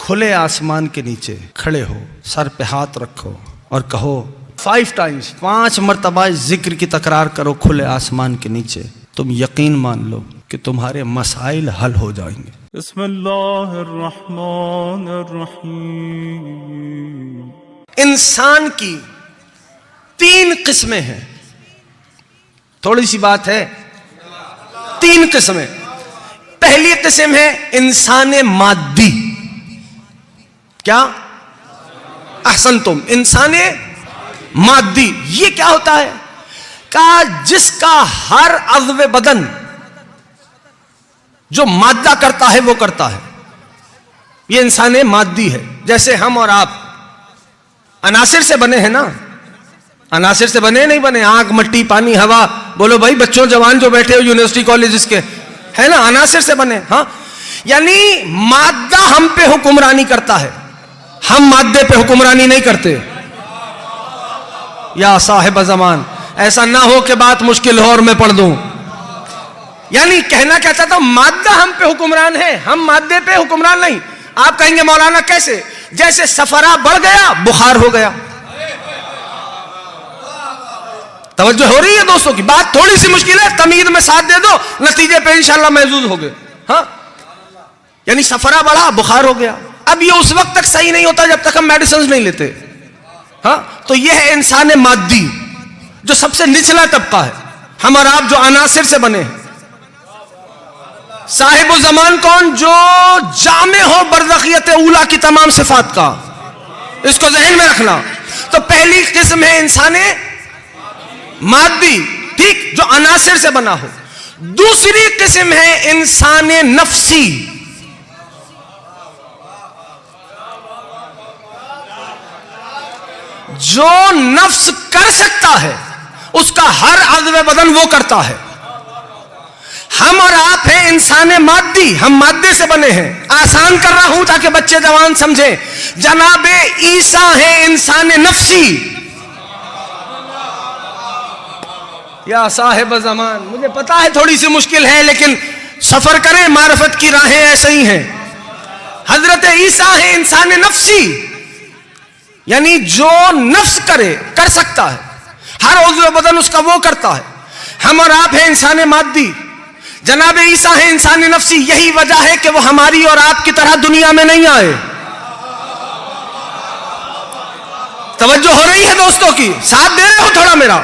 کھلے آسمان کے نیچے کھڑے ہو, سر پہ ہاتھ رکھو اور کہو 5 times 5 مرتبہ ذکر کی تکرار کرو کھلے آسمان کے نیچے. تم یقین مان لو کہ تمہارے مسائل حل ہو جائیں گے. بسم اللہ الرحمن الرحیم. انسان کی 3 قسمیں ہیں. تھوڑی سی بات ہے, 3 قسمیں. پہلی قسم ہے انسان مادی. کیا؟ احسنتم, انسان مادی. یہ کیا ہوتا ہے؟ کہا جس کا ہر عضو بدن جو مادہ کرتا ہے وہ کرتا ہے. یہ انسان مادی ہے. جیسے ہم اور آپ عناصر سے بنے ہیں نا. عناصر سے بنے نہیں بنے, آگ مٹی پانی ہوا. بولو بھائی بچوں جوان جو بیٹھے ہو یونیورسٹی کالجز کے, ہے نا, عناصر سے بنے. ہاں, یعنی مادہ ہم پہ حکمرانی کرتا ہے, ہم مادے پہ حکمرانی نہیں کرتے. یا صاحب زمان, ایسا نہ ہو کہ بات مشکل ہو اور میں پڑھ دوں. یعنی کہنا کیا چاہتا ہوں, مادہ ہم پہ حکمران ہے, ہم مادے پہ حکمران نہیں. آپ کہیں گے مولانا کیسے؟ جیسے سفرا بڑھ گیا بخار ہو گیا. توجہ ہو رہی ہے دوستوں کی بات؟ تھوڑی سی مشکل ہے, تمہید میں ساتھ دے دو, نتیجے پہ انشاءاللہ محظوظ ہوگے. ہاں, یعنی سفرا بڑھا بخار ہو گیا. اب یہ اس وقت تک صحیح نہیں ہوتا جب تک ہم میڈیسنز نہیں لیتے. ہاں, تو یہ ہے انسان مادی جو سب سے نچلا طبقہ ہے. ہم اور آپ جو عناصر سے بنے ہیں. صاحب الزمان کون؟ جو جامع ہو برزخیت اولا کی تمام صفات کا. اس کو ذہن میں رکھنا. تو پہلی قسم ہے انسان مادی, ٹھیک, جو عناصر سے بنا ہو. دوسری قسم ہے انسان نفسی. جو نفس کر سکتا ہے, اس کا ہر عضو بدن وہ کرتا ہے. ہم اور آپ ہیں انسان مادی, ہم مادے سے بنے ہیں. آسان کر رہا ہوں تاکہ بچے جوان سمجھیں. جناب عیسیٰ ہے انسان نفسی. یا صاحب زمان, مجھے پتا ہے تھوڑی سی مشکل ہے, لیکن سفر کریں, معرفت کی راہیں ایسے ہی ہیں. حضرت عیسیٰ ہے انسان نفسی, یعنی جو نفس کر سکتا ہے, ہر عضو بدن اس کا وہ کرتا ہے. ہم اور آپ ہیں انسان مادی, جناب عیسیٰ ہے انسان نفسی. یہی وجہ ہے کہ وہ ہماری اور آپ کی طرح دنیا میں نہیں آئے. توجہ ہو رہی ہے دوستوں کی؟ ساتھ دے رہے ہو تھوڑا میرا؟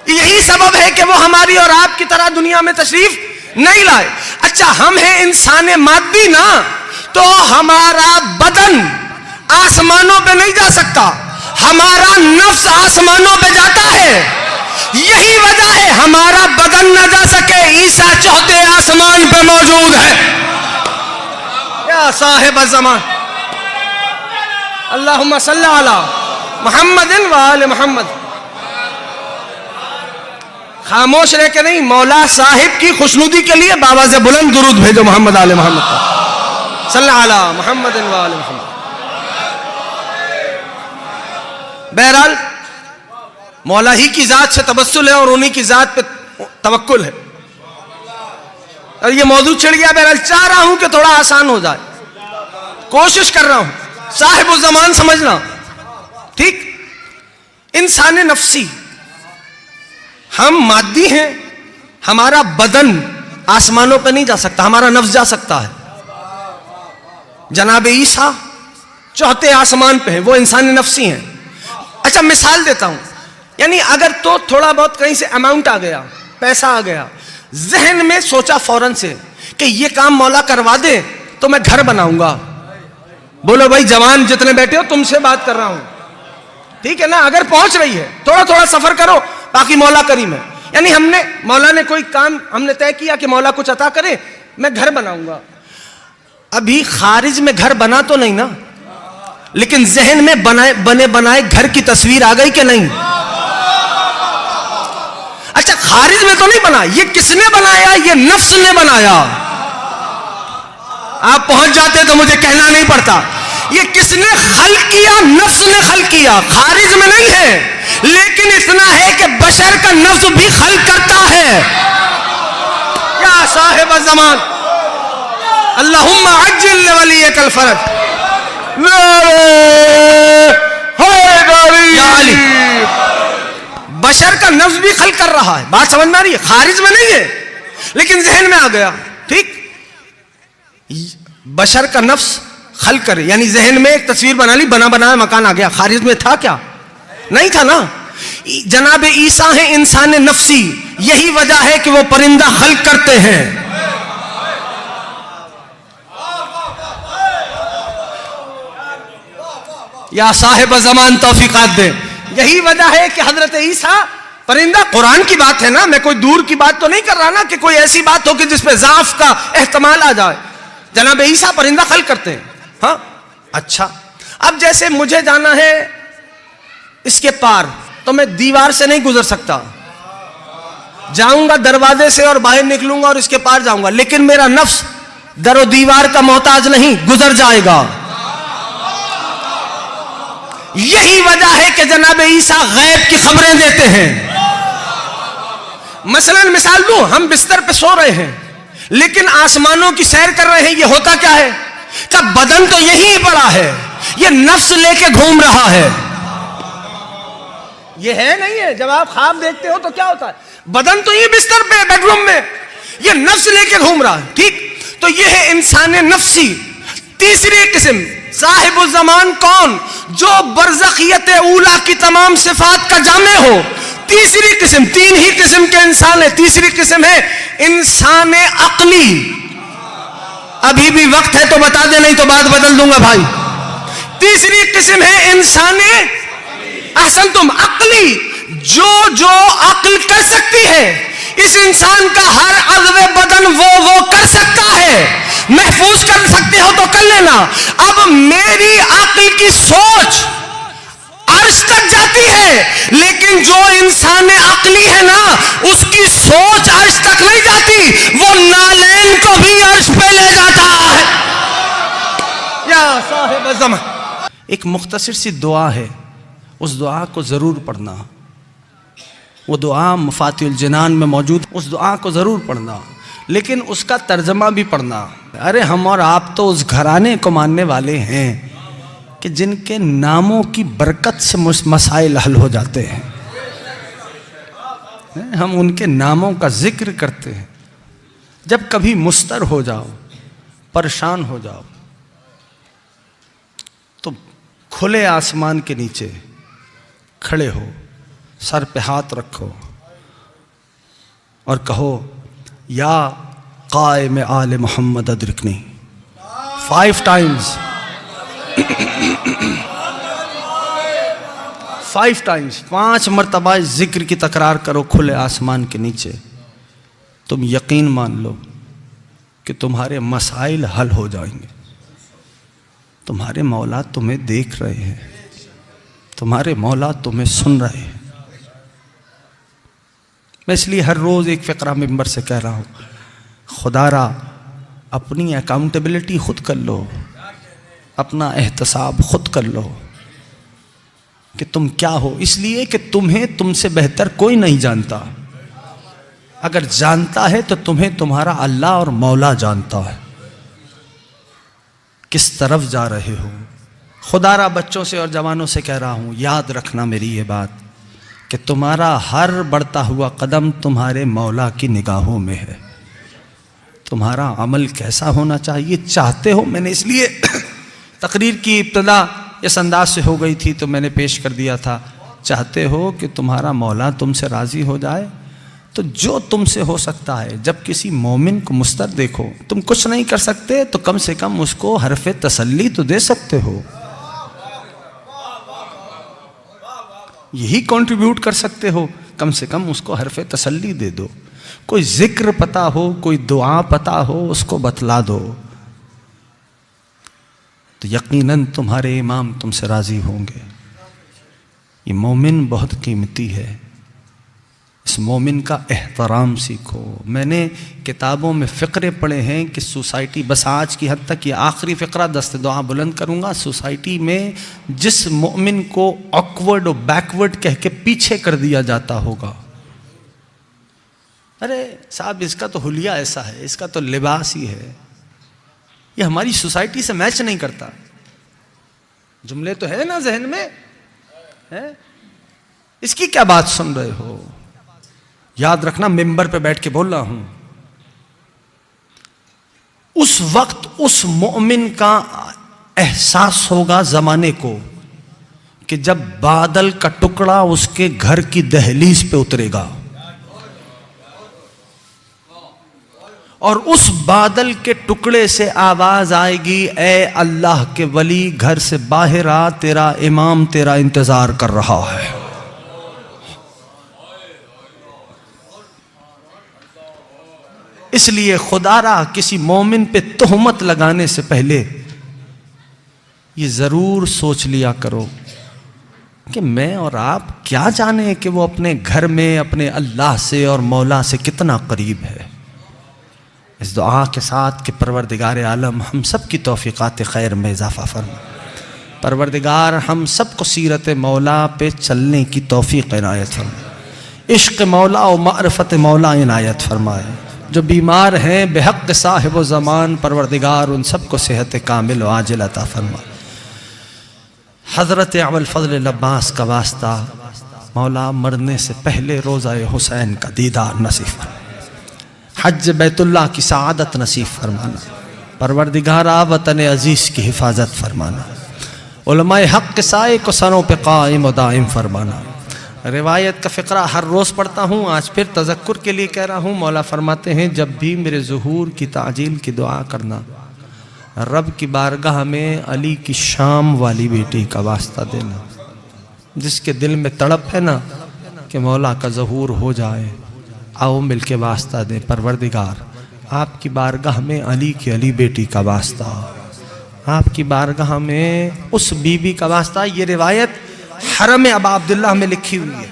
یہی سبب ہے کہ وہ ہماری اور آپ کی طرح دنیا میں تشریف نہیں لائے. اچھا, ہم ہیں انسان مادی نا, تو ہمارا بدن آسمانوں پہ نہیں جا سکتا, ہمارا نفس آسمانوں پہ جاتا ہے. یہی وجہ ہے ہمارا بدن نہ جا سکے, عیسیٰ چوتھے آسمان پہ موجود ہے. یا صاحب الزمان, اللہم صلی علی محمد و آل محمد. خاموش رہ کے نہیں, مولا صاحب کی خوشنودی کے لیے باواز بلند درود بھیجو محمد آل محمد صلی علی محمد و آل محمد. بہرحال مولا ہی کی ذات سے تبسل ہے اور انہی کی ذات پہ توکل ہے. اور یہ موضوع چڑھ گیا, بہرحال چاہ رہا ہوں کہ تھوڑا آسان ہو جائے, کوشش کر رہا ہوں. صاحب الزمان سمجھنا, ٹھیک. انسان نفسی, ہم مادی ہیں, ہمارا بدن آسمانوں پہ نہیں جا سکتا, ہمارا نفس جا سکتا ہے. جناب عیسیٰ چوتھے آسمان پہ ہیں, وہ انسان نفسی ہیں. اچھا مثال دیتا ہوں, یعنی اگر تو تھوڑا بہت کہیں سے اماؤنٹ آ گیا, پیسہ آ گیا, ذہن میں سوچا فوراً سے کہ یہ کام مولا کروا دے تو میں گھر بناؤں گا. بولو بھائی جوان جتنے بیٹھے ہو, تم سے بات کر رہا ہوں, ٹھیک ہے نا. اگر پہنچ رہی ہے, تھوڑا تھوڑا سفر کرو, باقی مولا کریم ہے. یعنی مولا نے کوئی کام ہم نے طے کیا کہ مولا کچھ عطا کرے, میں گھر بناؤں گا. ابھی خارج میں گھر بنا تو نہیں نا, لیکن ذہن میں بنے بنائے گھر کی تصویر آ گئی کہ نہیں؟ اچھا, خارج میں تو نہیں بنا, یہ کس نے بنایا؟ یہ نفس نے بنایا. آپ پہنچ جاتے تو مجھے کہنا نہیں پڑتا. یہ کس نے خلق کیا؟ نفس نے خلق کیا, خارج میں نہیں ہے. لیکن اتنا ہے کہ بشر کا نفس بھی خلق کرتا ہے. یا صاحب الزمان, اللہم عجل لولیک الفرج. یا علی. بشر کا نفس بھی خلق کر رہا ہے. بات سمجھ میں آ رہی ہے؟ خارج میں نہیں ہے لیکن ذہن میں آ گیا. ٹھیک, بشر کا نفس خلق کرے یعنی ذہن میں ایک تصویر بنا لی, بنا بنایا مکان آ گیا. خارج میں تھا کیا؟ نہیں تھا نا. جناب عیسیٰ ہیں انسان نفسی, یہی وجہ ہے کہ وہ پرندہ خلق کرتے ہیں. یا صاحب زمان توفیقات دے. یہی وجہ ہے کہ حضرت عیسیٰ پرندہ, قرآن کی بات ہے نا, میں کوئی دور کی بات تو نہیں کر رہا نا کہ کوئی ایسی بات ہو کہ جس پہ ضعف کا احتمال آ جائے. جناب عیسیٰ پرندہ خلق کرتے ہیں. ہاں اچھا, اب جیسے مجھے جانا ہے اس کے پار, تو میں دیوار سے نہیں گزر سکتا. جاؤں گا دروازے سے اور باہر نکلوں گا اور اس کے پار جاؤں گا, لیکن میرا نفس در و دیوار کا محتاج نہیں, گزر جائے گا. یہی وجہ ہے کہ جناب عیسیٰ غیب کی خبریں دیتے ہیں. مثلا مثال دوں, ہم بستر پہ سو رہے ہیں لیکن آسمانوں کی سیر کر رہے ہیں. یہ ہوتا کیا ہے کہ بدن تو یہی پڑا ہے, یہ نفس لے کے گھوم رہا ہے. یہ ہے نہیں ہے؟ جب آپ خواب دیکھتے ہو تو کیا ہوتا ہے؟ بدن تو یہ بستر پہ بیڈ روم میں, یہ نفس لے کے گھوم رہا ہے. ٹھیک, تو یہ ہے انسان نفسی. تیسری قسم صاحب الزمان کون؟ جو برزخیت اولا کی تمام صفات کا جامع ہو. تیسری قسم, تین ہی قسم کے انسان ہے. تیسری قسم ہے انسان عقلی. ابھی بھی وقت ہے تو بتا دے, نہیں تو بات بدل دوں گا بھائی. تیسری قسم ہے انسان احسن تم عقلی, جو عقل کر سکتی ہے. اس انسان کا ہر عضو بدن وہ کر سکتا ہے. محفوظ کر سکتے ہو تو کر لینا. اب میری عقل کی سوچ عرش تک جاتی ہے, لیکن جو انسان عقلی ہے نا, اس کی سوچ عرش تک نہیں جاتی, وہ نالین کو بھی عرش پہ لے جاتا ہے. یا صاحب الزمان. ایک مختصر سی دعا ہے, اس دعا کو ضرور پڑھنا. وہ دعا مفاتیح الجنان میں موجود, اس دعا کو ضرور پڑھنا, لیکن اس کا ترجمہ بھی پڑھنا. ارے ہم اور آپ تو اس گھرانے کو ماننے والے ہیں کہ جن کے ناموں کی برکت سے مسائل حل ہو جاتے ہیں. ہم ان کے ناموں کا ذکر کرتے ہیں. جب کبھی مستر ہو جاؤ, پریشان ہو جاؤ, تو کھلے آسمان کے نیچے کھڑے ہو, سر پہ ہاتھ رکھو اور کہو یا قائم آل محمد ادرکنی 5 times. 5 times, 5 مرتبہ ذکر کی تکرار کرو کھلے آسمان کے نیچے. تم یقین مان لو کہ تمہارے مسائل حل ہو جائیں گے. تمہارے مولا تمہیں دیکھ رہے ہیں, تمہارے مولا تمہیں سن رہے ہیں. میں اس لیے ہر روز ایک فقرہ ممبر سے کہہ رہا ہوں, خدا را اپنی اکاؤنٹیبلٹی خود کر لو, اپنا احتساب خود کر لو کہ تم کیا ہو. اس لیے کہ تمہیں تم سے بہتر کوئی نہیں جانتا. اگر جانتا ہے تو تمہیں تمہارا اللہ اور مولا جانتا ہے. کس طرف جا رہے ہو؟ خدا را بچوں سے اور جوانوں سے کہہ رہا ہوں, یاد رکھنا میری یہ بات کہ تمہارا ہر بڑھتا ہوا قدم تمہارے مولا کی نگاہوں میں ہے. تمہارا عمل کیسا ہونا چاہیے چاہتے ہو. میں نے اس لیے تقریر کی ابتدا اس انداز سے ہو گئی تھی تو میں نے پیش کر دیا تھا, چاہتے ہو کہ تمہارا مولا تم سے راضی ہو جائے تو جو تم سے ہو سکتا ہے, جب کسی مومن کو مستر دیکھو, تم کچھ نہیں کر سکتے تو کم سے کم اس کو حرف تسلی تو دے سکتے ہو. یہی کنٹریبیوٹ کر سکتے ہو, کم سے کم اس کو حرف تسلی دے دو. کوئی ذکر پتا ہو, کوئی دعا پتا ہو, اس کو بتلا دو تو یقیناً تمہارے امام تم سے راضی ہوں گے. یہ مومن بہت قیمتی ہے, اس مومن کا احترام سیکھو. میں نے کتابوں میں فقرے پڑھے ہیں کہ سوسائٹی, بس آج کی حد تک یہ آخری فقرہ دست دعا بلند کروں گا, سوسائٹی میں جس مومن کو آکورڈ اور بیکورڈ کہہ کے پیچھے کر دیا جاتا ہوگا, ارے صاحب اس کا تو حلیہ ایسا ہے, اس کا تو لباس ہی ہے, یہ ہماری سوسائٹی سے میچ نہیں کرتا. جملے تو ہے نا ذہن میں ہے, اس کی کیا بات سن رہے ہو؟ یاد رکھنا ممبر پہ بیٹھ کے بول رہا ہوں. اس وقت اس مومن کا احساس ہوگا زمانے کو کہ جب بادل کا ٹکڑا اس کے گھر کی دہلیز پہ اترے گا, اور اس بادل کے ٹکڑے سے آواز آئے گی, اے اللہ کے ولی گھر سے باہر آ, تیرا امام تیرا انتظار کر رہا ہے. اس لیے خدا را کسی مومن پہ تہمت لگانے سے پہلے یہ ضرور سوچ لیا کرو کہ میں اور آپ کیا جانیں کہ وہ اپنے گھر میں اپنے اللہ سے اور مولا سے کتنا قریب ہے. اس دعا کے ساتھ کہ پروردگار عالم ہم سب کی توفیقات خیر میں اضافہ فرما. پروردگار ہم سب کو سیرت مولا پہ چلنے کی توفیق عنایت فرما. عشق مولا و معرفت مولا عنایت فرمائے. جو بیمار ہیں بے حق صاحب و زمان, پروردگار ان سب کو صحت کامل و عاجل عطا فرما. حضرت ابو الفضل عباس کا واسطہ مولا مرنے سے پہلے روضہ حسین کا دیدار نصیب فرما. حج بیت اللہ کی سعادت نصیب فرمانا. پروردگارا وطن عزیز کی حفاظت فرمانا. علماء حق کے سائے کو سروں پہ قائم و دائم فرمانا. روایت کا فقرہ ہر روز پڑھتا ہوں, آج پھر تذکر کے لیے کہہ رہا ہوں. مولا فرماتے ہیں جب بھی میرے ظہور کی تعجیل کی دعا کرنا, رب کی بارگاہ میں علی کی شام والی بیٹی کا واسطہ دینا, جس کے دل میں تڑپ ہے نا کہ مولا کا ظہور ہو جائے. آؤ مل کے واسطہ دیں. پروردگار آپ کی بارگاہ میں علی کی علی بیٹی کا واسطہ, آپ کی بارگاہ میں اس بی بی کا واسطہ. یہ روایت حرم ابا عبداللہ میں لکھی ہوئی ہے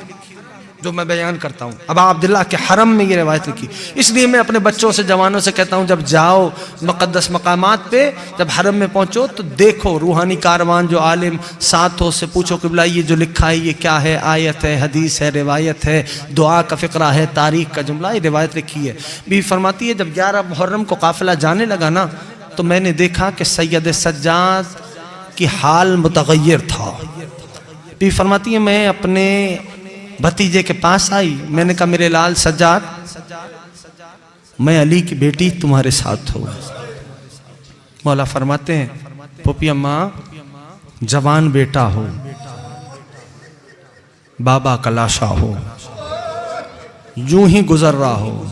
جو میں بیان کرتا ہوں. ابا عبداللہ کے حرم میں یہ روایت لکھی. اس لیے میں اپنے بچوں سے جوانوں سے کہتا ہوں جب جاؤ مقدس مقامات پہ, جب حرم میں پہنچو تو دیکھو روحانی کاروان جو عالم ساتھ ہو سے پوچھو کہ بلا یہ جو لکھا ہے یہ کیا ہے, آیت ہے, حدیث ہے, روایت ہے, دعا کا فقرہ ہے, تاریخ کا جملہ, یہ روایت لکھی ہے. بیوی فرماتی ہے جب 11 محرم کو قافلہ جانے لگا نا تو میں نے دیکھا کہ سید سجاد کی حال متغیر تھا. بیوی فرماتی ہے میں اپنے بھتیجے کے پاس آئی, میں نے کہا میرے لال سجاد, میں علی کی بیٹی تمہارے ساتھ ہوں. مولا فرماتے ہیں پھوپھی اماں جوان بیٹا ہو, بابا کا لاشا ہو, یوں ہی گزر رہا ہو.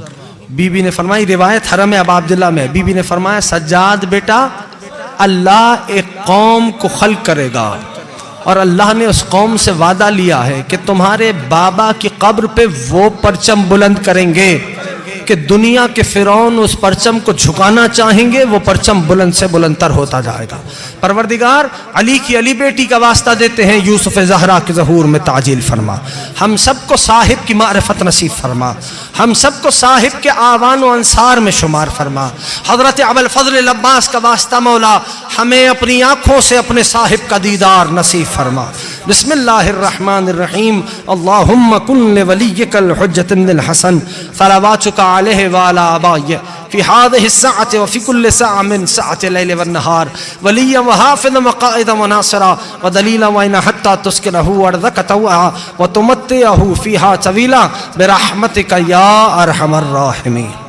بی بی نے فرمائی, روایت حرم ابا عبداللہ میں, بی بی نے فرمایا سجاد بیٹا اللہ ایک قوم کو خلق کرے گا اور اللہ نے اس قوم سے وعدہ لیا ہے کہ تمہارے بابا کی قبر پہ وہ پرچم بلند کریں گے کہ دنیا کے فرعون اس پرچم کو جھکانا چاہیں گے, وہ پرچم بلند سے بلند تر ہوتا جائے گا. پروردگار علی کی علی بیٹی کا واسطہ دیتے ہیں, یوسف زہرا کے ظہور میں تعجیل فرما. ہم سب کو صاحب کی معرفت نصیب فرما, ہم سب کو صاحب کے آوان و انصار میں شمار فرما. حضرت ابو الفضل عباس کا واسطہ مولا ہمیں اپنی آنکھوں سے اپنے صاحب کا دیدار نصیب فرما. بسم اللہ الرحمن الرحیم. اللہم کن لولیک الحجۃ بن الحسن صلواتک علیہ وعلی آبائہ فی هذه الساعة وفي كل ساعة من ساعة الليل والنهار وليا وحافظا وقائدا وناصرا ودليلا وإن حتى تسكنه أرضك طوعا وتمتعه فيها طويلا برحمتك يا أرحم الراحمين.